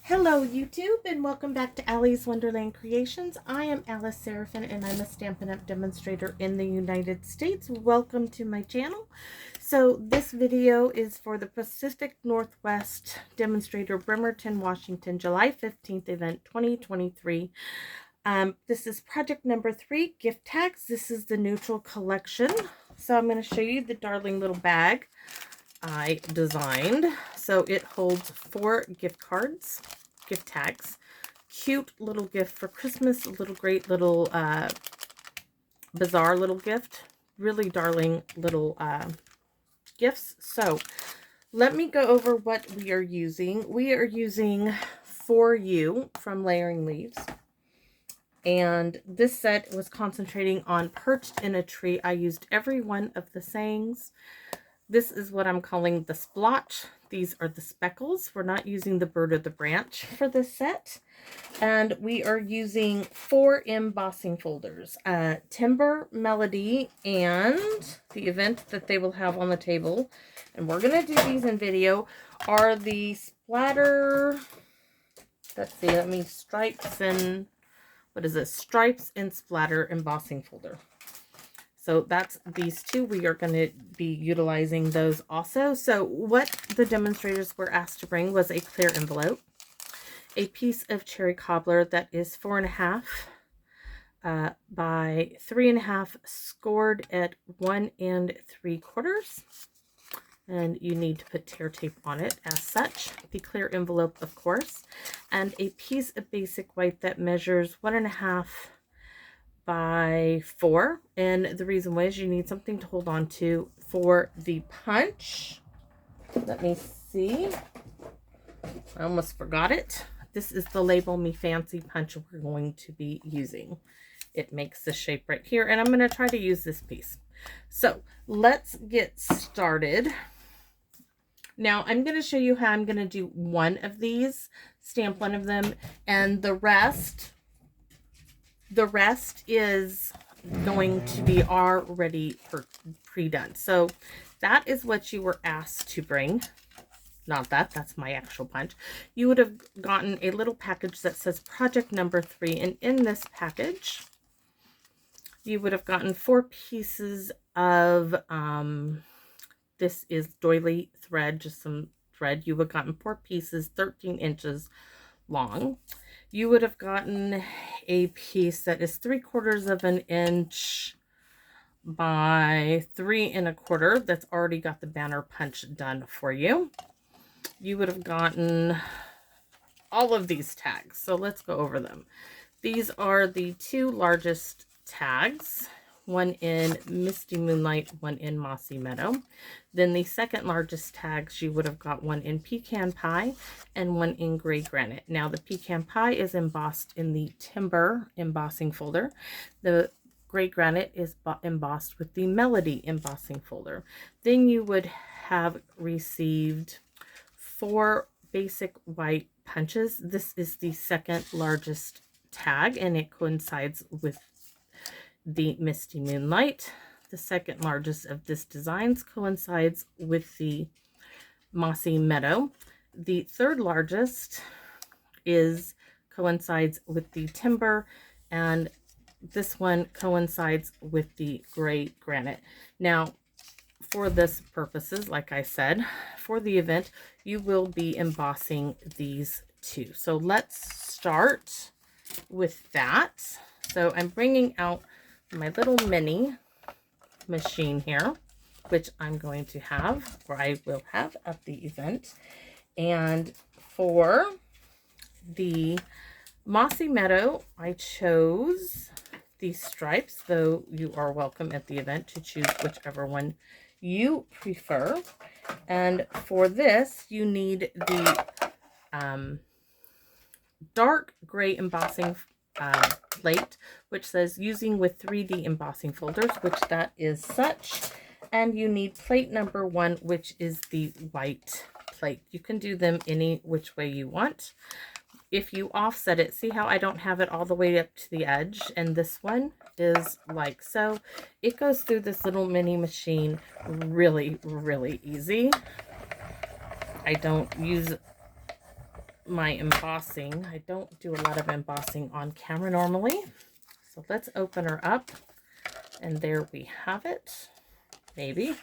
Hello YouTube and welcome back to Allie's Wonderland Creations. I am Alice Seraphin and I'm a Stampin' Up! Demonstrator in the United States. Welcome to my channel. So this video is for the Pacific Northwest Demonstrator Bremerton, Washington, July 15th event 2023. This is project number 3, gift tags. This is the neutral collection. So I'm going to show you the darling little bag I designed. So it holds 4 gift cards, gift tags, cute little gift for Christmas, a little great little bizarre little gift, really darling little gifts. So let me go over what we are using. We are using For You from Layering Leaves. And this set was concentrating on Perched in a Tree. I used every one of the sayings. This is what I'm calling the splotch. These are the speckles. We're not using the bird or the branch for this set. And we are using 4 embossing folders. Timber, Melody, and the event that they will have on the table, and we're going to do these in video, are the splatter, let's see, that means stripes and, what is this? Stripes and splatter embossing folder. So that's these 2. We are going to be utilizing those also. So what the demonstrators were asked to bring was a clear envelope, a piece of cherry cobbler that is 4.5 by 3.5, scored at 1 3/4. And you need to put tear tape on it as such. The clear envelope, of course, and a piece of basic white that measures 1.5 by 4, and the reason why is you need something to hold on to for the punch. Let me see, I almost forgot it. This is the Label Me Fancy punch we're going to be using. It makes the shape right here, and I'm going to try to use this piece. So let's get started. Now I'm going to show you how I'm going to do one of these, stamp one of them, and the rest is going to be already pre-done. So that is what you were asked to bring. Not that, that's my actual punch. You would have gotten a little package that says project number 3. And in this package, you would have gotten 4 pieces of, this is doily thread, just some thread. You would have gotten 4 pieces, 13 inches long. You would have gotten a piece that is 3/4 of an inch by 3 1/4. That's already got the banner punch done for you. You would have gotten all of these tags. So let's go over them. These are the 2 largest tags. One in Misty Moonlight, one in Mossy Meadow. Then the second largest tags, you would have got one in Pecan Pie and one in Gray Granite. Now the Pecan Pie is embossed in the Timber embossing folder. The Gray Granite is embossed with the Melody embossing folder. Then you would have received 4 basic white punches. This is the second largest tag, and it coincides with the Misty Moonlight. The second largest of this designs coincides with the Mossy Meadow. The third largest coincides with the Timber, and this one coincides with the Gray Granite. Now, for this purposes, like I said, for the event, you will be embossing these 2. So let's start with that. So I'm bringing out my little mini machine here, which I'm going to have, or I will have at the event. And for the Mossy Meadow, I chose these stripes, though you are welcome at the event to choose whichever one you prefer. And for this, you need the dark gray embossing plate, which says using with 3D embossing folders, which that is such. And you need plate number 1, which is the white plate. You can do them any which way you want. If you offset it, see how I don't have it all the way up to the edge, and this one is like so. It goes through this little mini machine really, really easy. I don't use my embossing. I don't do a lot of embossing on camera normally. So let's open her up. And there we have it. Maybe.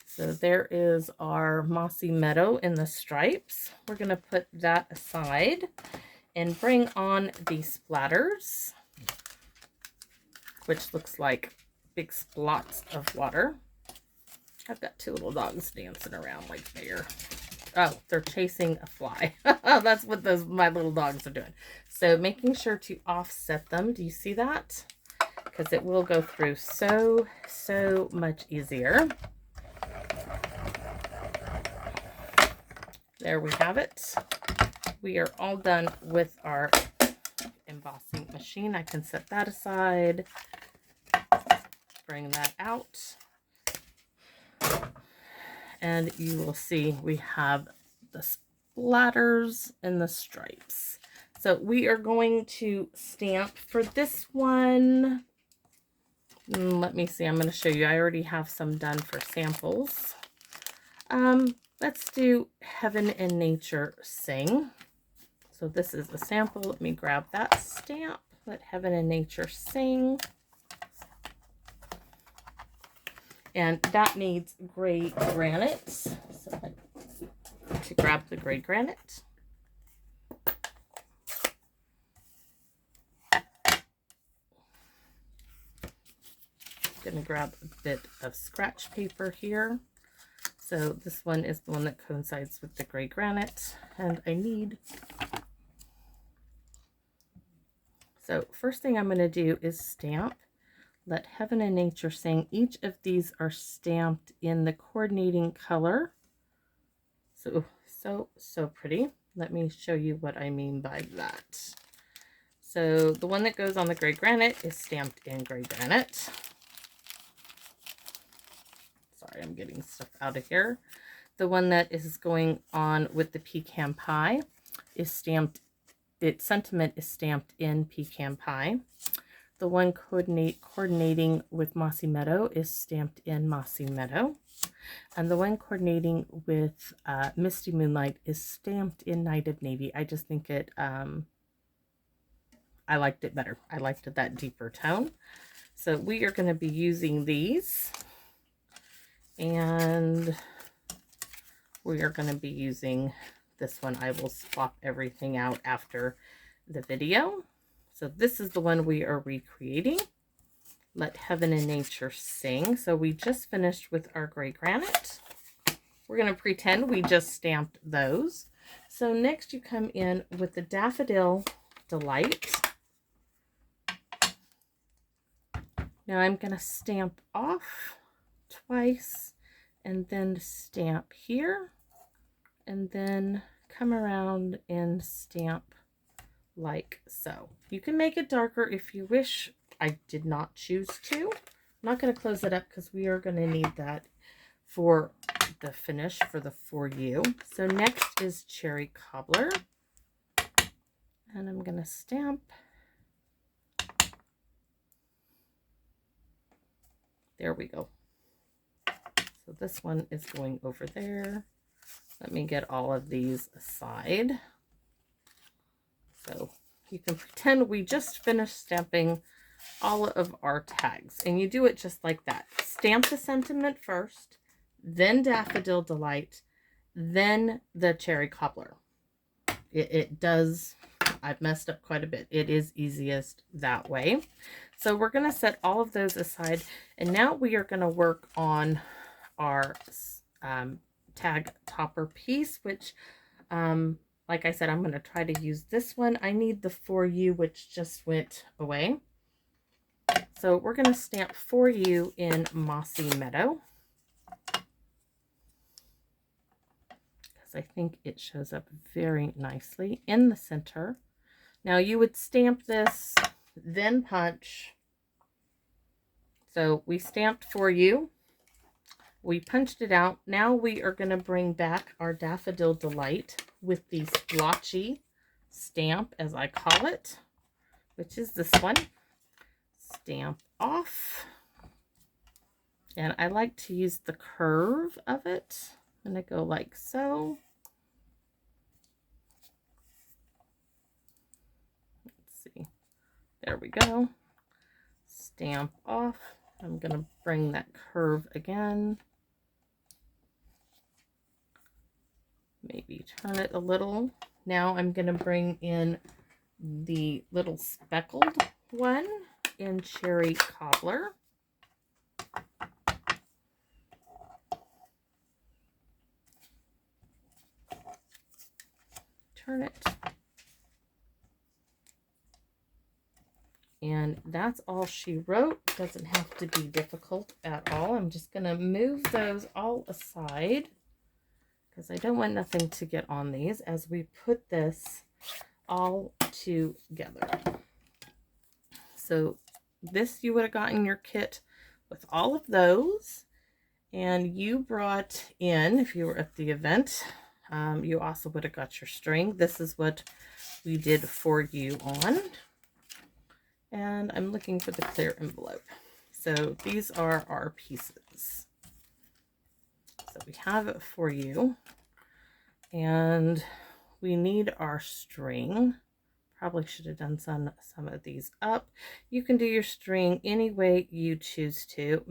So there is our Mossy Meadow in the stripes. We're going to put that aside and bring on the splatters, which looks like big splots of water. I've got two little dogs dancing around like there. Oh, they're chasing a fly. That's what my little dogs are doing. So making sure to offset them. Do you see that? Because it will go through so much easier. There we have it. We are all done with our embossing machine. I can set that aside. Bring that out. And you will see we have the splatters and the stripes. So we are going to stamp for this one. Let me see. I'm going to show you. I already have some done for samples. Let's do Heaven and Nature Sing. So this is a sample. Let me grab that stamp. Let Heaven and Nature Sing. And that needs gray granite. So to grab the gray granite. I'm going to grab a bit of scratch paper here. So this one is the one that coincides with the gray granite. And I need... So first thing I'm going to do is stamp Let Heaven and Nature Sing. Each of these are stamped in the coordinating color. So pretty. Let me show you what I mean by that. So the one that goes on the gray granite is stamped in gray granite. Sorry, I'm getting stuff out of here. The one that is going on with the pecan pie is stamped, its sentiment is stamped in pecan pie. The one coordinating with Mossy Meadow is stamped in Mossy Meadow. And the one coordinating with Misty Moonlight is stamped in Night of Navy. I just think it, I liked it better. I liked that deeper tone. So we are going to be using these. And we are going to be using this one. I will swap everything out after the video. So this is the one we are recreating. Let Heaven and Nature Sing. So we just finished with our gray granite. We're going to pretend we just stamped those. So next you come in with the Daffodil Delight. Now I'm going to stamp off twice and then stamp here and then come around and stamp like so. You can make it darker if you wish. I did not choose to. I'm not going to close it up because we are going to need that for the finish for the For You. So next is Cherry Cobbler. And I'm going to stamp. There we go. So this one is going over there. Let me get all of these aside. So you can pretend we just finished stamping all of our tags. And you do it just like that. Stamp the sentiment first, then Daffodil Delight, then the Cherry Cobbler. It does, I've messed up quite a bit. It is easiest that way. So we're going to set all of those aside. And now we are going to work on our tag topper piece, which, like I said, I'm going to try to use this one. I need the For You, which just went away. So we're going to stamp For You in Mossy Meadow, because I think it shows up very nicely in the center. Now you would stamp this, then punch. So we stamped For You. We punched it out. Now we are going to bring back our Daffodil Delight with the splotchy stamp, as I call it, which is this one. Stamp off. And I like to use the curve of it. I'm going to go like so. There we go. Stamp off. I'm going to bring that curve again. Maybe turn it a little. Now I'm going to bring in the little speckled one in Cherry Cobbler. Turn it. And that's all she wrote. Doesn't have to be difficult at all. I'm just going to move those all aside because I don't want nothing to get on these as we put this all together. So this you would have gotten your kit with all of those, and you brought in, if you were at the event, you also would have got your string. This is what we did for you on. And I'm looking for the clear envelope. So these are our pieces. So we have it for you. And we need our string. Probably should have done some of these up. You can do your string any way you choose to.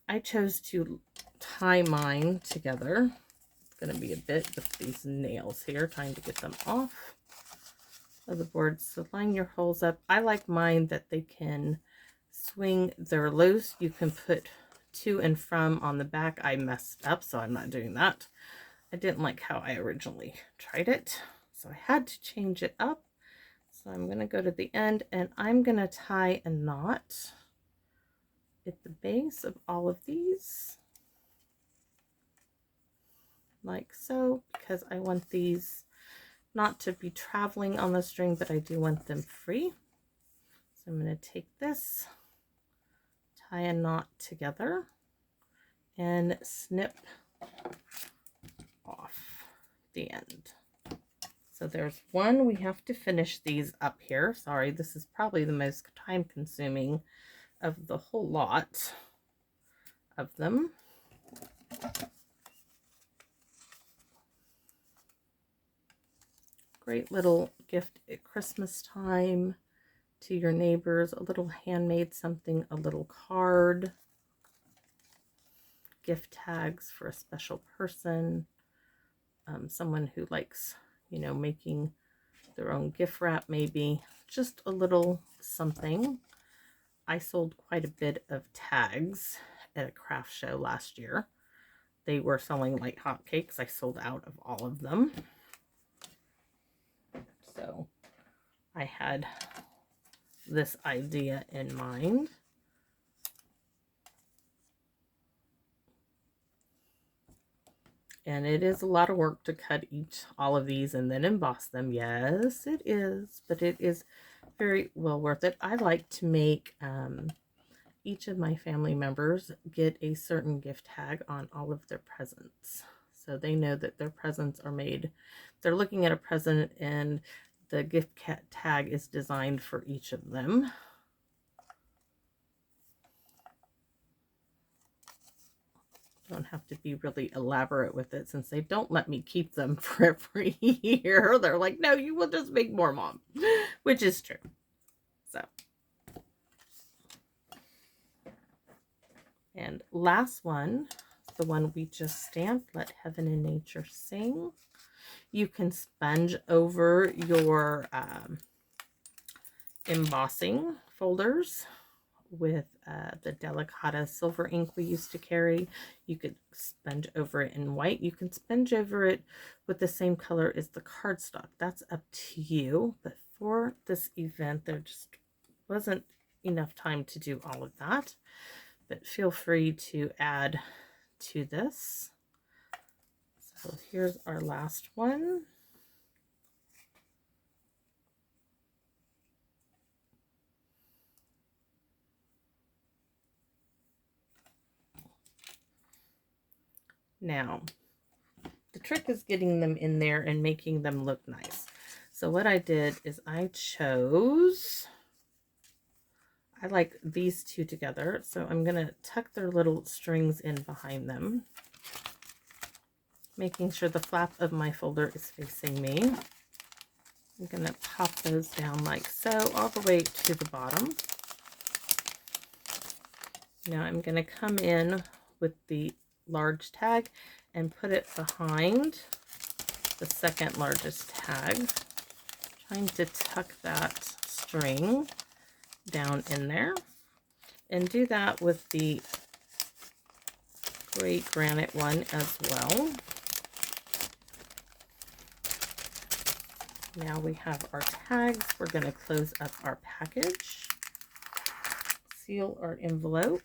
I chose to tie mine together. It's going to be a bit with these nails here, trying to get them off of the board. So line your holes up. I like mine that they can swing. They're loose. You can put to and from on the back. I messed up, so I'm not doing that. I didn't like how I originally tried it, so I had to change it up. So I'm going to go to the end and I'm going to tie a knot at the base of all of these, like so, because I want these not to be traveling on the string, but I do want them free. So I'm going to take this, tie a knot together, and snip off the end. So there's one. We have to finish these up here. Sorry, this is probably the most time consuming of the whole lot of them. Great little gift at Christmas time to your neighbors, a little handmade something, a little card, gift tags for a special person, someone who likes, you know, making their own gift wrap, maybe just a little something. I sold quite a bit of tags at a craft show last year. They were selling like hotcakes. I sold out of all of them. So I had this idea in mind. And it is a lot of work to cut all of these and then emboss them. Yes, it is, but it is very well worth it. I like to make each of my family members get a certain gift tag on all of their presents. So they know that their presents are made. They're looking at a present and the gift tag is designed for each of them. Don't have to be really elaborate with it since they don't let me keep them for every year. They're like, no, you will just make more, Mom, which is true. So, and last one, the one we just stamped, Let Heaven and Nature Sing. You can sponge over your embossing folders with the Delicata silver ink we used to carry. You could sponge over it in white. You can sponge over it with the same color as the cardstock. That's up to you. But for this event, there just wasn't enough time to do all of that. But feel free to add to this. So here's our last one. Now, the trick is getting them in there and making them look nice. So what I did is I like these two together. So I'm going to tuck their little strings in behind them, making sure the flap of my folder is facing me. I'm going to pop those down like so, all the way to the bottom. Now I'm going to come in with the large tag and put it behind the second largest tag, trying to tuck that string down in there, and do that with the gray granite one as well. Now we have our tags. We're going to close up our package, seal our envelope.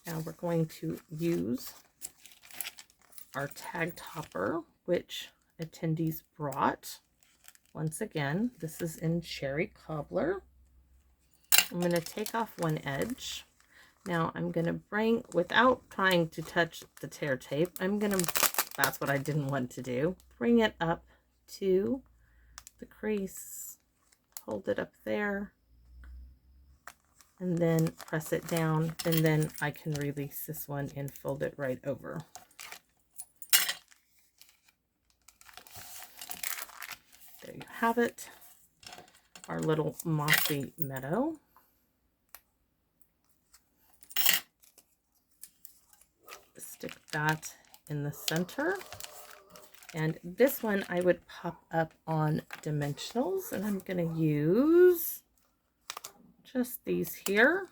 Now we're going to use our tag topper, which attendees brought. Once again, this is in Cherry Cobbler. I'm going to take off one edge. Now I'm going to bring, without trying to touch the tear tape, that's what I didn't want to do, bring it up to the crease, hold it up there, and then press it down, and then I can release this one and fold it right over. There you have it, our little mossy meadow. Stick that in the center. And this one I would pop up on dimensionals, and I'm going to use just these here.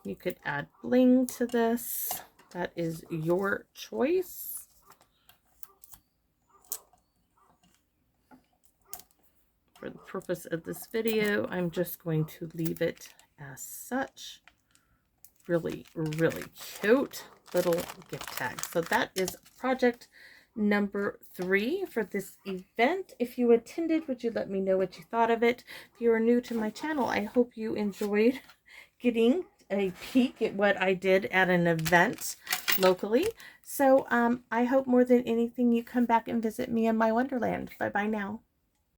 You could add bling to this. That is your choice. For the purpose of this video, I'm just going to leave it as such. Really, really cute little gift tag. So that is project number 3 for this event. If you attended, would you let me know what you thought of it? If you are new to my channel, I hope you enjoyed getting a peek at what I did at an event locally. So I hope more than anything you come back and visit me in my wonderland. Bye bye now.